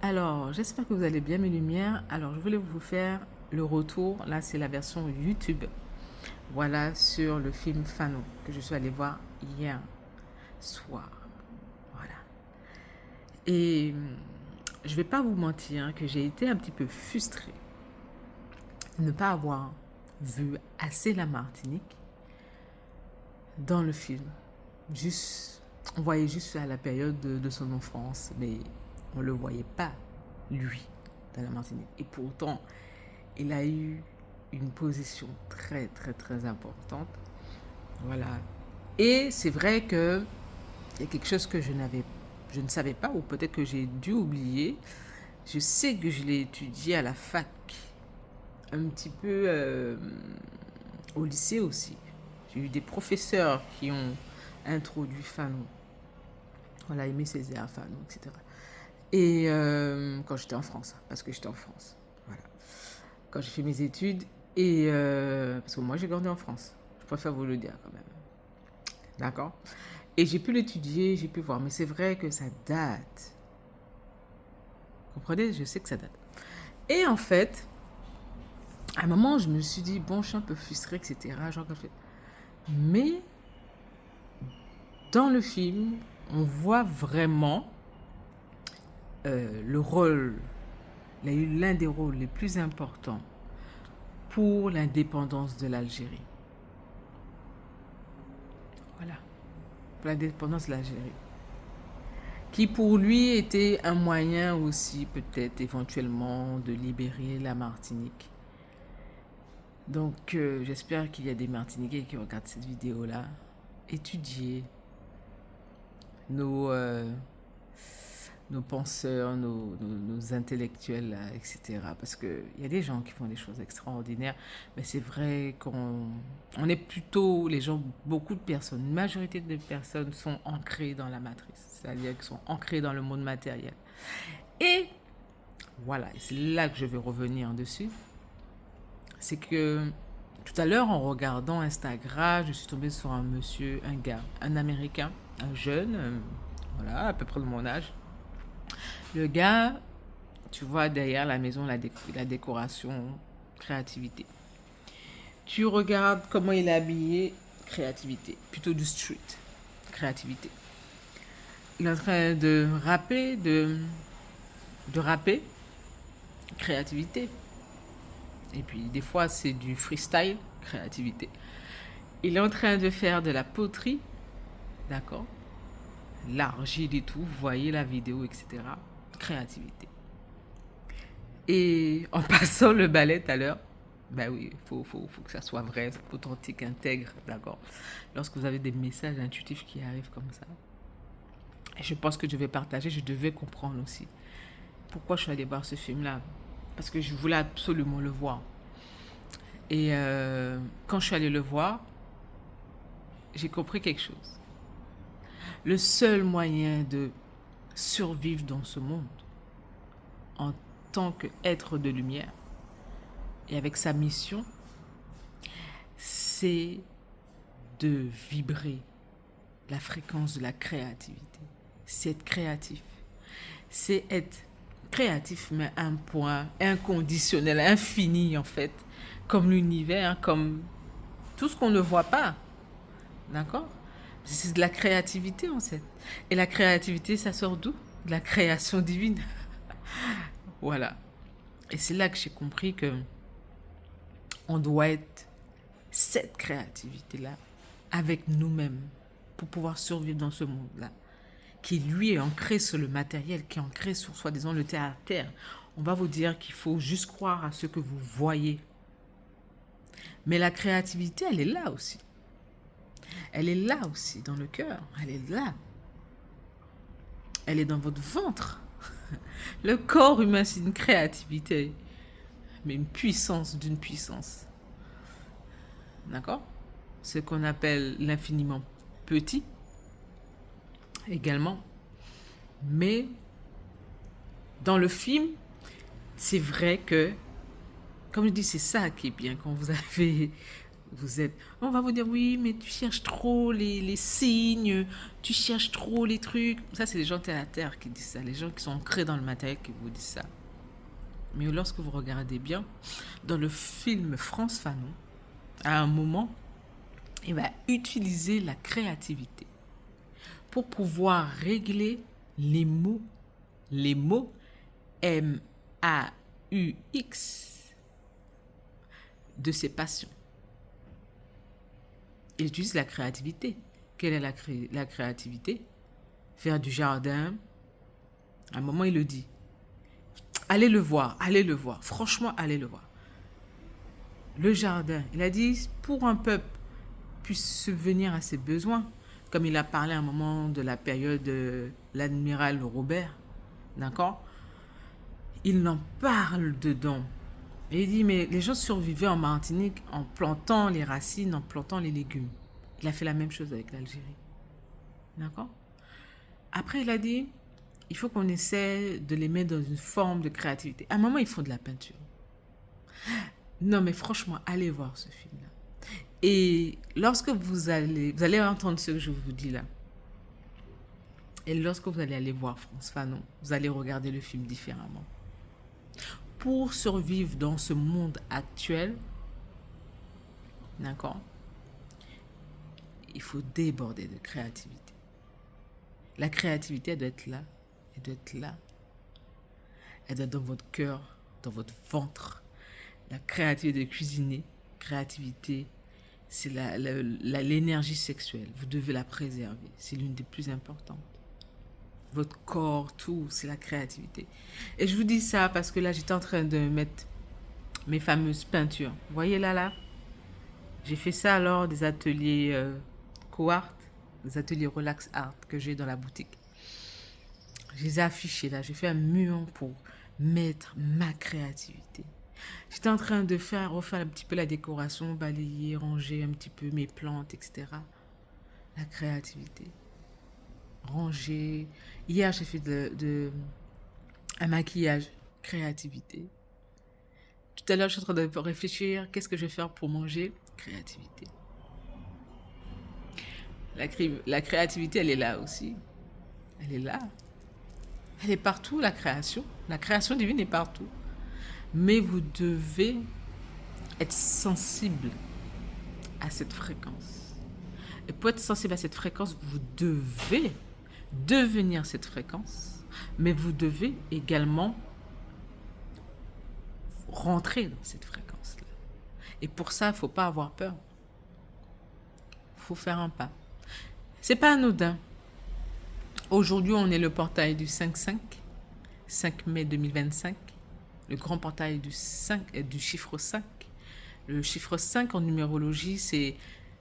Alors, j'espère que vous allez bien, mes lumières. Alors, je voulais vous faire le retour. Là, c'est la version YouTube. Voilà, sur le film Fanon, que je suis allée voir hier soir. Voilà. Et je vais pas vous mentir que j'ai été un petit peu frustrée de ne pas avoir vu assez la Martinique dans le film. Juste, on voyait juste à la période de son enfance, mais on le voyait pas, lui, dans la Martinique. Et pourtant, il a eu une position très, très, très importante. Voilà. Et c'est vrai que il y a quelque chose que je ne savais pas, ou peut-être que j'ai dû oublier. Je sais que je l'ai étudié à la fac, un petit peu au lycée aussi. J'ai eu des professeurs qui ont introduit Fanon. Voilà, Aimé Césaire, Fanon, etc. Et quand j'étais en France, parce que j'étais en France. Voilà. Quand j'ai fait mes études, et parce que moi j'ai grandi en France. Je préfère vous le dire quand même. D'accord. Et j'ai pu l'étudier, j'ai pu voir. Mais c'est vrai que ça date. Vous comprenez? Je sais que ça date. Et en fait, à un moment, je me suis dit, bon, je suis un peu frustrée, etc. Genre, mais dans le film, on voit vraiment le rôle, il a eu l'un des rôles les plus importants pour l'indépendance de l'Algérie. Voilà, pour l'indépendance de l'Algérie. Qui pour lui était un moyen aussi peut-être éventuellement de libérer la Martinique. Donc j'espère qu'il y a des Martiniquais qui regardent cette vidéo-là. Étudier nos, nos penseurs, nos intellectuels, là, etc. Parce qu'il y a des gens qui font des choses extraordinaires, mais c'est vrai qu'on est plutôt, les gens, beaucoup de personnes, une majorité de personnes sont ancrées dans la matrice, c'est-à-dire qu'elles sont ancrées dans le monde matériel. Et voilà, et c'est là que je vais revenir dessus, c'est que tout à l'heure, en regardant Instagram, je suis tombée sur un monsieur, un gars, un Américain, un jeune, voilà, à peu près de mon âge. Le gars, tu vois derrière la maison, la décoration, créativité. Tu regardes comment il est habillé, créativité. Plutôt du street, créativité. Il est en train de rapper, de rapper, créativité. Et puis des fois c'est du freestyle, créativité. Il est en train de faire de la poterie, d'accord? L'argile et tout, vous voyez la vidéo, etc. Créativité. Et en passant le balai tout à l'heure, ben oui, faut que ça soit vrai, authentique, intègre, d'accord. Lorsque vous avez des messages intuitifs qui arrivent comme ça, et je pense que je vais partager, je devais comprendre aussi pourquoi je suis allée voir ce film-là. Parce que je voulais absolument le voir. Et quand je suis allée le voir, j'ai compris quelque chose. Le seul moyen de survivre dans ce monde, en tant qu'être de lumière, et avec sa mission, c'est de vibrer la fréquence de la créativité. C'est être créatif. C'est être créatif, mais à un point inconditionnel, infini en fait, comme l'univers, comme tout ce qu'on ne voit pas. D'accord? C'est de la créativité en fait. Et la créativité, ça sort d'où? De la création divine. Voilà. Et c'est là que j'ai compris que on doit être cette créativité-là avec nous-mêmes pour pouvoir survivre dans ce monde-là, qui lui est ancré sur le matériel, qui est ancré sur soi-disant le terre à terre. On va vous dire qu'il faut juste croire à ce que vous voyez. Mais la créativité, elle est là aussi. Elle est là aussi, dans le cœur. Elle est là. Elle est dans votre ventre. Le corps humain, c'est une créativité, mais une puissance d'une puissance. D'accord? Ce qu'on appelle l'infiniment petit, également. Mais dans le film, c'est vrai que, comme je dis, c'est ça qui est bien quand vous avez On va vous dire, oui, mais tu cherches trop les signes, tu cherches trop les trucs. Ça, c'est les gens terre à terre qui disent ça, les gens qui sont ancrés dans le matériel qui vous disent ça. Mais lorsque vous regardez bien, dans le film France Fanon, à un moment, il va utiliser la créativité pour pouvoir régler les mots M-A-U-X de ses passions. Il utilise la créativité. Quelle est la créativité? Faire du jardin. À un moment, il le dit. Allez le voir, allez le voir. Franchement, allez le voir. Le jardin, il a dit, pour un peuple puisse subvenir à ses besoins, comme il a parlé à un moment de la période de l'admiral Robert, d'accord? Il en parle dedans. Et il dit, mais les gens survivaient en Martinique en plantant les racines, en plantant les légumes. Il a fait la même chose avec l'Algérie. D'accord? Après, il a dit, il faut qu'on essaie de les mettre dans une forme de créativité. À un moment, ils font de la peinture. Non, mais franchement, allez voir ce film-là. Et lorsque vous allez entendre ce que je vous dis là. Et lorsque vous allez aller voir France Fanon, vous allez regarder le film différemment. Pour survivre dans ce monde actuel, d'accord, il faut déborder de créativité. La créativité, elle doit être là. Elle doit être là. Elle doit être dans votre cœur, dans votre ventre. La créativité de cuisiner, créativité, c'est l'énergie sexuelle. Vous devez la préserver. C'est l'une des plus importantes. Votre corps, tout, c'est la créativité. Et je vous dis ça parce que là, j'étais en train de mettre mes fameuses peintures. Vous voyez là? J'ai fait ça lors des ateliers co-art, des ateliers relax art que j'ai dans la boutique. Je les ai affichés là. J'ai fait un mur pour mettre ma créativité. J'étais en train de refaire un petit peu la décoration, balayer, ranger un petit peu mes plantes, etc. La créativité. Ranger. Hier, j'ai fait un maquillage. Créativité. Tout à l'heure, je suis en train de réfléchir. Qu'est-ce que je vais faire pour manger? Créativité. La créativité, elle est là aussi. Elle est là. Elle est partout, la création. La création divine est partout. Mais vous devez être sensible à cette fréquence. Et pour être sensible à cette fréquence, vous devez devenir cette fréquence, mais vous devez également rentrer dans cette fréquence-là. Et pour ça, il ne faut pas avoir peur. Il faut faire un pas. C'est pas anodin. Aujourd'hui, on est le portail du 5-5, 5 mai 2025. Le grand portail du chiffre 5. Le chiffre 5 en numérologie, c'est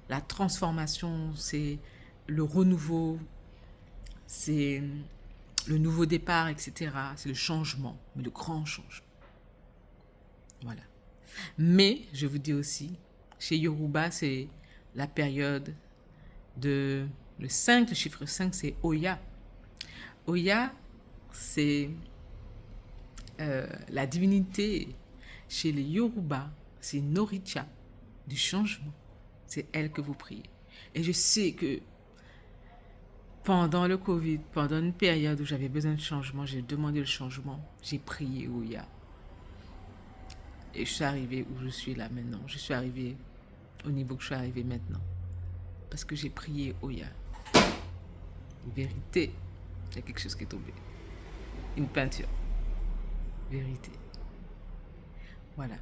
la transformation, c'est le renouveau, c'est le nouveau départ, etc. C'est le changement, mais le grand changement. Voilà. Mais, je vous dis aussi, chez Yoruba, c'est la période de... Le 5, le chiffre 5, c'est Oya. Oya, c'est la divinité chez les Yoruba, c'est Noricha, du changement. C'est elle que vous priez. Et je sais que pendant le Covid, pendant une période où j'avais besoin de changement, j'ai demandé le changement, j'ai prié Oya. Et je suis arrivée où je suis là maintenant. Je suis arrivée au niveau que je suis arrivée maintenant. Parce que j'ai prié Oya. Vérité, il y a quelque chose qui est tombé. Une peinture. Vérité. Voilà.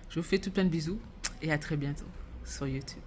Je vous fais tout plein de bisous et à très bientôt sur YouTube.